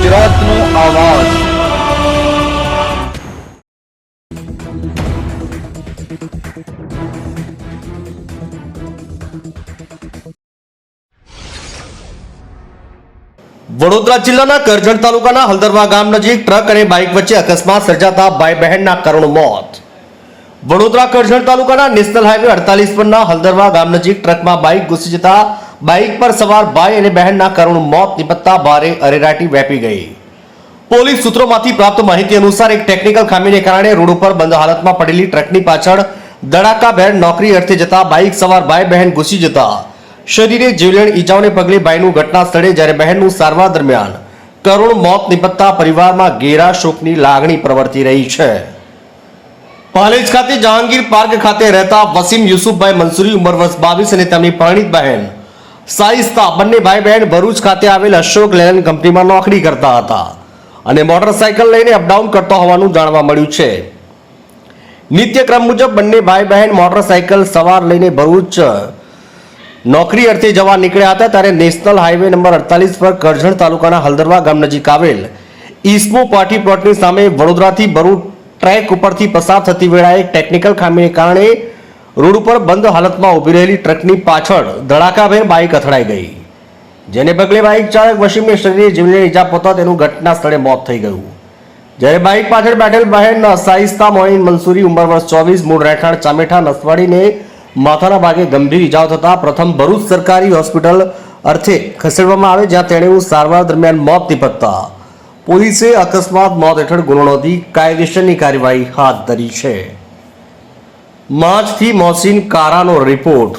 ગુજરાતનો આવાજ। વડોદરા જિલ્લાના કરજણ તાલુકાના હલદરવા ગામ નજીક ટ્રક અને બાઇક વચ્ચે અકસ્માત સર્જાતા ભાઈ બહેનના કરુણ મોત। વડોદરા કરજણ તાલુકાના નેશનલ હાઈવે 48 પરના હલદરવા ગામ નજીક ટ્રકમાં બાઇક ઘૂસી જતા બાઇક પર સવાર ભાઈ અને બહેનના કરુણ મોત નિપજતા ભારે અરેરાટી વ્યાપી ગઈ। પોલીસ સૂત્રોમાંથી પ્રાપ્ત માહિતી અનુસાર એક ટેકનિકલ ખામીને કારણે રોડ ઉપર બંધ હાલતમાં પડેલી ટ્રકની પાછળ ધડાકાભેર નોકરી અર્થે જતા બાઇક સવાર ભાઈ બહેન ઘૂસી જતા શરીરે જીવલેણ ઈજાઓને પગલે ભાઈનું ઘટના સ્થળે જ્યારે બહેનનું સારવાર દરમિયાન કરુણ મોત નિપજતા પરિવારમાં ઘેરા શોકની લાગણી પ્રવર્તી રહી છે। પાલેજ ખાતે જહાંગીર પાર્ક ખાતે રહેતા વસીમ યુસુફભાઈ મંસૂરી ઉંમર વર્ષ 22 અને તેમની પરણિત બહેન સાઈસ્તા બંને ભાઈ બહેન ભરૂચ ખાતે આવેલ અશોક લેલન કંપનીમાં નોકરી કરતા હતા અને મોટરસાયકલ લઈને અપડાઉન કરતા હોવાનું જાણવા મળ્યું છે। નિત્યક્રમ મુજબ બંને ભાઈ બહેન મોટરસાયકલ સવાર લઈને ભરૂચ નોકરી અર્થે જવા નીકળ્યા હતા ત્યારે નેશનલ હાઈવે નંબર 48 પર કરજણ તાલુકાના હલદરવા ગામ નજીક આવેલ ઈસ્મો પાર્ટી પ્લોટની સામે વડોદરાથી ભરૂચ ટ્રેક ઉપરથી પસાર થતી વેળાએ ટેકનિકલ ખામીને કારણે રોડ ઉપર બંધ હાલતમાં ઊભી રહેલી ટ્રકની પાછળ ધડાકાભેર બાઇક અથડાઈ ગઈ, જેને પગલે બાઇક ચાલક વસીમને શરીરે જીવલેણ ઈજા પહોંચતા તેનું ઘટના સ્થળે મોત થઈ ગયું। જ્યારે બાઇક પાછળ બેઠેલ બહેન સાઈસ્તા મોઇન મંસૂરી ઉંમર વર્ષ 24 મૂળ રહેઠાણ ચામેઠા નસવાડીને માથાના ભાગે ગંભીર ઈજાઓ થતા પ્રથમ ભરૂચ સરકારી હોસ્પિટલ અર્થે ખસેડવામાં આવે, જ્યાં તેનું સારવાર દરમિયાન મોત નિપજતા પોલીસે અકસ્માત મોત હેઠળ ગુનો નોંધી કાયદેસરની કાર્યવાહી હાથ ધરી છે। માજથી મોહસિન કારાનો રિપોર્ટ।